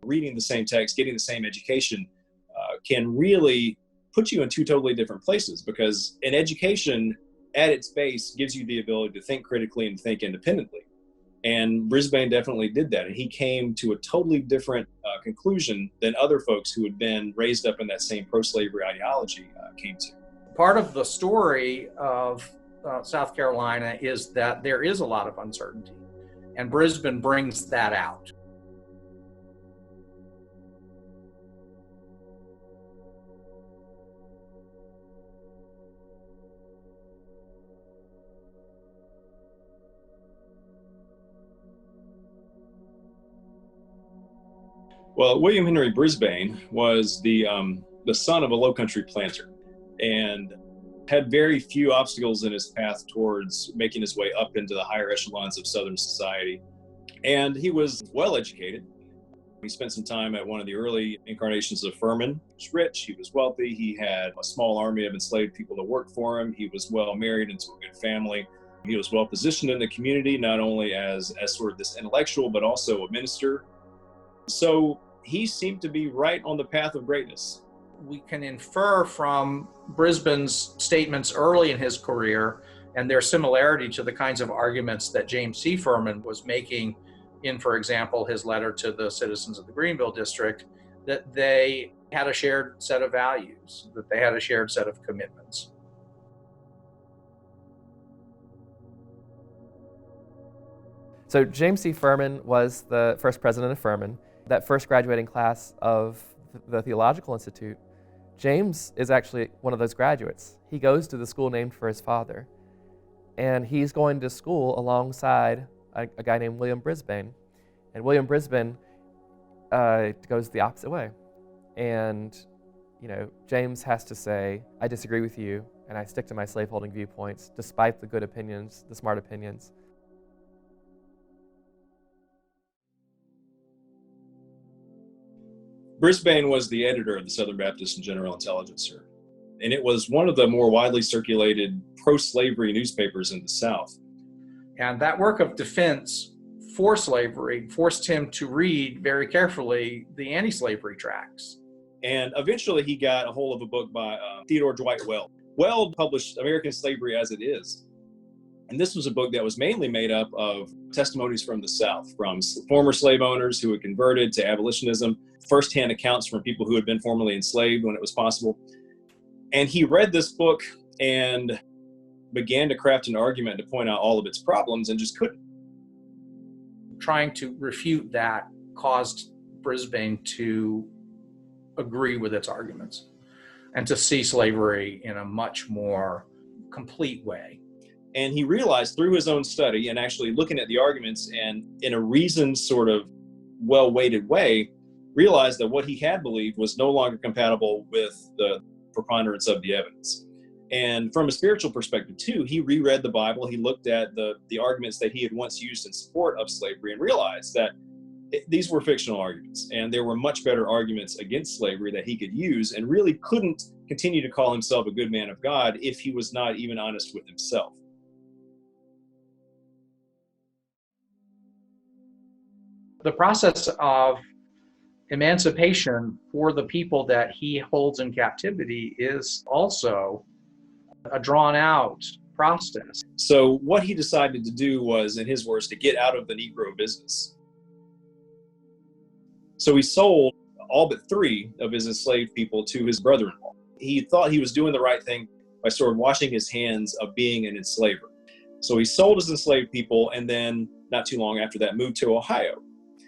reading the same text, getting the same education, can really put you in two totally different places, because an education at its base gives you the ability to think critically and think independently. And Brisbane definitely did that. And he came to a totally different conclusion than other folks who had been raised up in that same pro-slavery ideology came to. Part of the story of South Carolina is that there is a lot of uncertainty, and Brisbane brings that out. Well, William Henry Brisbane was the son of a low-country planter, and had very few obstacles in his path towards making his way up into the higher echelons of Southern society. And he was well educated. He spent some time at one of the early incarnations of Furman. He was rich, he was wealthy, he had a small army of enslaved people to work for him, he was well married into a good family. He was well positioned in the community, not only as sort of this intellectual, but also a minister. So he seemed to be right on the path of greatness. We can infer from Brisbane's statements early in his career and their similarity to the kinds of arguments that James C. Furman was making in, for example, his letter to the citizens of the Greenville district, that they had a shared set of values, that they had a shared set of commitments. So James C. Furman was the first president of Furman. That first graduating class of the Theological Institute, James is actually one of those graduates. He goes to the school named for his father, and he's going to school alongside a guy named William Brisbane. And William Brisbane goes the opposite way. And, James has to say, I disagree with you, and I stick to my slaveholding viewpoints, despite the good opinions, the smart opinions. Brisbane was the editor of the Southern Baptist and General Intelligencer, and it was one of the more widely circulated pro-slavery newspapers in the South. And that work of defense for slavery forced him to read very carefully the anti-slavery tracts. And eventually he got a hold of a book by Theodore Dwight Weld. Weld published American Slavery as It Is. And this was a book that was mainly made up of testimonies from the South, from former slave owners who had converted to abolitionism, firsthand accounts from people who had been formerly enslaved when it was possible. And he read this book and began to craft an argument to point out all of its problems and just couldn't. Trying to refute that caused Brisbane to agree with its arguments and to see slavery in a much more complete way. And he realized through his own study and actually looking at the arguments and in a reasoned, sort of well-weighted way, realized that what he had believed was no longer compatible with the preponderance of the evidence. And from a spiritual perspective too, he reread the Bible, he looked at the arguments that he had once used in support of slavery and realized that these were fictional arguments, and there were much better arguments against slavery that he could use, and really couldn't continue to call himself a good man of God if he was not even honest with himself. The process of emancipation for the people that he holds in captivity is also a drawn-out process. So what he decided to do was, in his words, to get out of the Negro business. So he sold all but 3 of his enslaved people to his brother-in-law. He thought he was doing the right thing by sort of washing his hands of being an enslaver. So he sold his enslaved people, and then not too long after that moved to Ohio.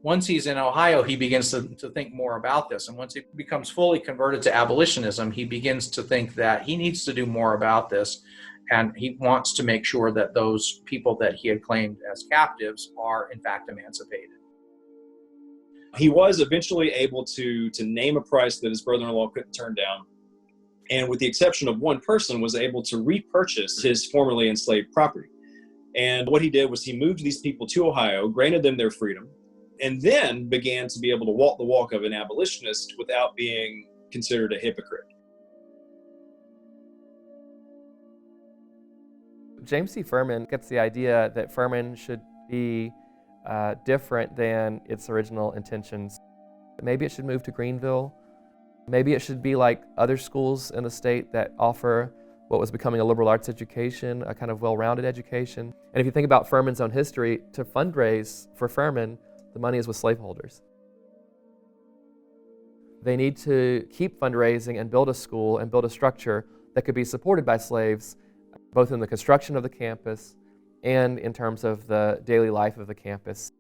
Once he's in Ohio, he begins to think more about this. And once he becomes fully converted to abolitionism, he begins to think that he needs to do more about this. And he wants to make sure that those people that he had claimed as captives are in fact emancipated. He was eventually able to name a price that his brother-in-law couldn't turn down. And with the exception of one person, was able to repurchase his formerly enslaved property. And what he did was he moved these people to Ohio, granted them their freedom, and then began to be able to walk the walk of an abolitionist without being considered a hypocrite. James C. Furman gets the idea that Furman should be different than its original intentions. Maybe it should move to Greenville. Maybe it should be like other schools in the state that offer what was becoming a liberal arts education, a kind of well-rounded education. And if you think about Furman's own history, to fundraise for Furman, the money is with slaveholders. They need to keep fundraising and build a school and build a structure that could be supported by slaves, both in the construction of the campus and in terms of the daily life of the campus.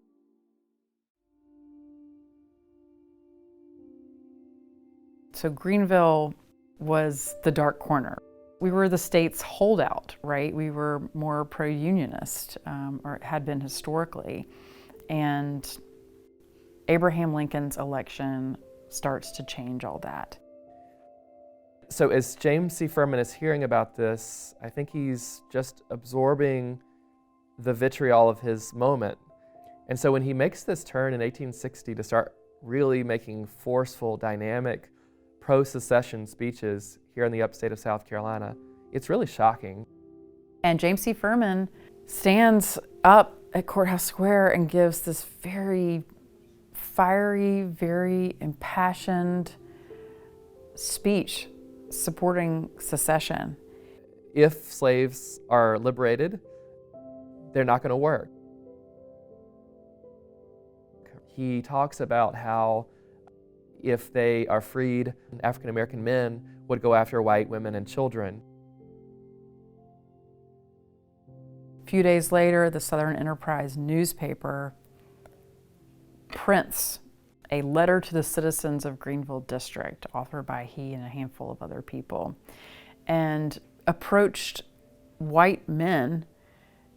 So Greenville was the dark corner. We were the state's holdout, right? We were more pro-unionist, or had been historically. And Abraham Lincoln's election starts to change all that. So as James C. Furman is hearing about this, I think he's just absorbing the vitriol of his moment. And so when he makes this turn in 1860 to start really making forceful, dynamic, pro-secession speeches here in the upstate of South Carolina, it's really shocking. And James C. Furman stands up at Courthouse Square and gives this very fiery, very impassioned speech supporting secession. If slaves are liberated, they're not going to work. He talks about how if they are freed, African American men would go after white women and children. A few days later, the Southern Enterprise newspaper prints a letter to the citizens of Greenville District, authored by he and a handful of other people, and approached white men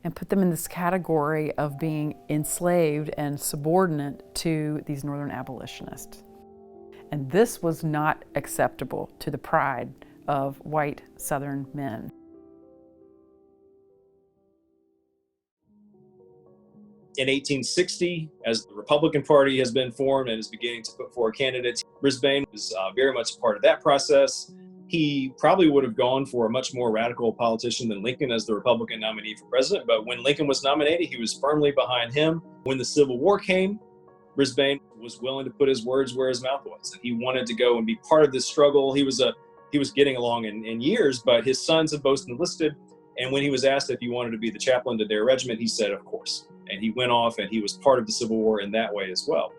and put them in this category of being enslaved and subordinate to these Northern abolitionists. And this was not acceptable to the pride of white Southern men. In 1860, as the Republican Party has been formed and is beginning to put forward candidates, Brisbane was very much a part of that process. He probably would have gone for a much more radical politician than Lincoln as the Republican nominee for president, but when Lincoln was nominated, he was firmly behind him. When the Civil War came, Brisbane was willing to put his words where his mouth was, and he wanted to go and be part of this struggle. He was getting along in years, but his sons had both enlisted, and when he was asked if he wanted to be the chaplain to their regiment, he said, of course. And he went off and he was part of the Civil War in that way as well.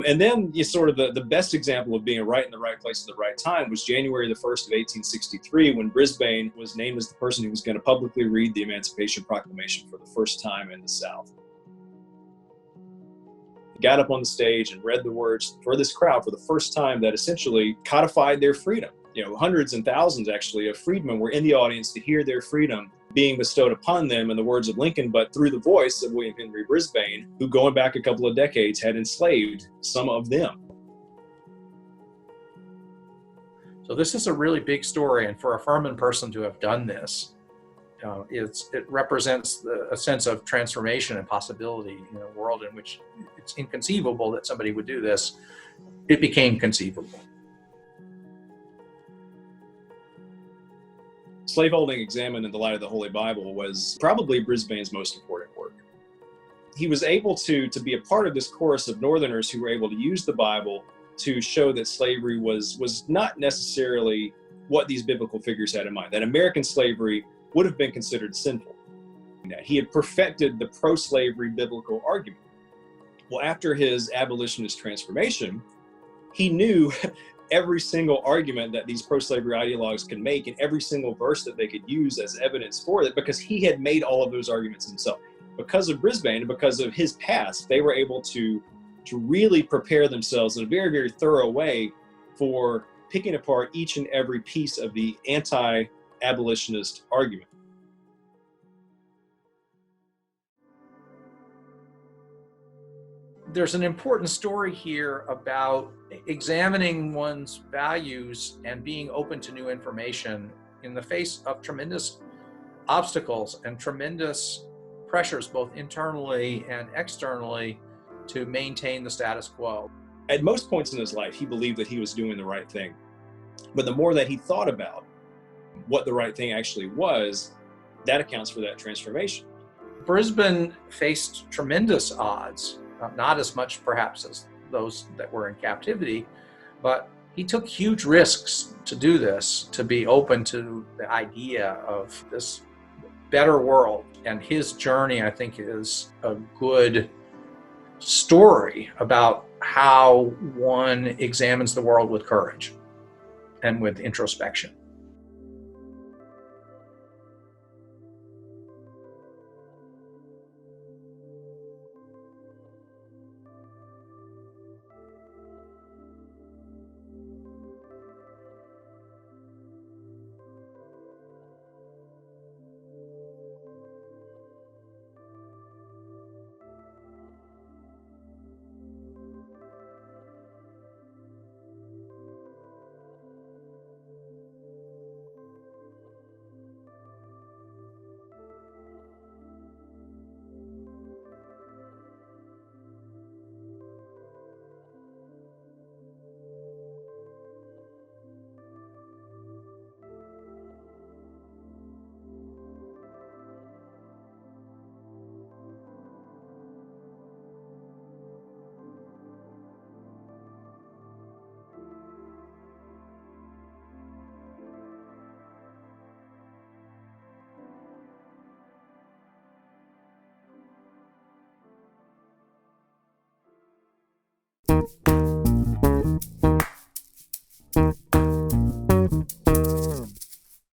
And then sort of the best example of being right in the right place at the right time was January the 1st of 1863, when Brisbane was named as the person who was going to publicly read the Emancipation Proclamation for the first time in the South. He got up on the stage and read the words for this crowd for the first time that essentially codified their freedom. Hundreds and thousands actually of freedmen were in the audience to hear their freedom being bestowed upon them in the words of Lincoln, but through the voice of William Henry Brisbane, who going back a couple of decades had enslaved some of them. So this is a really big story, and for a Furman person to have done this, it represents a sense of transformation and possibility in a world in which it's inconceivable that somebody would do this. It became conceivable. Slaveholding Examined in the Light of the Holy Bible was probably Brisbane's most important work. He was able to be a part of this chorus of Northerners who were able to use the Bible to show that slavery was not necessarily what these biblical figures had in mind, that American slavery would have been considered sinful. He had perfected the pro-slavery biblical argument. Well, after his abolitionist transformation, he knew every single argument that these pro-slavery ideologues could make and every single verse that they could use as evidence for it, because he had made all of those arguments himself. Because of Brisbane and because of his past, they were able to really prepare themselves in a very, very thorough way for picking apart each and every piece of the anti-abolitionist argument. There's an important story here about examining one's values and being open to new information in the face of tremendous obstacles and tremendous pressures, both internally and externally, to maintain the status quo. At most points in his life, he believed that he was doing the right thing. But the more that he thought about what the right thing actually was, that accounts for that transformation. Brisbane faced tremendous odds, not as much perhaps as those that were in captivity. But he took huge risks to do this, to be open to the idea of this better world. And his journey, I think, is a good story about how one examines the world with courage and with introspection.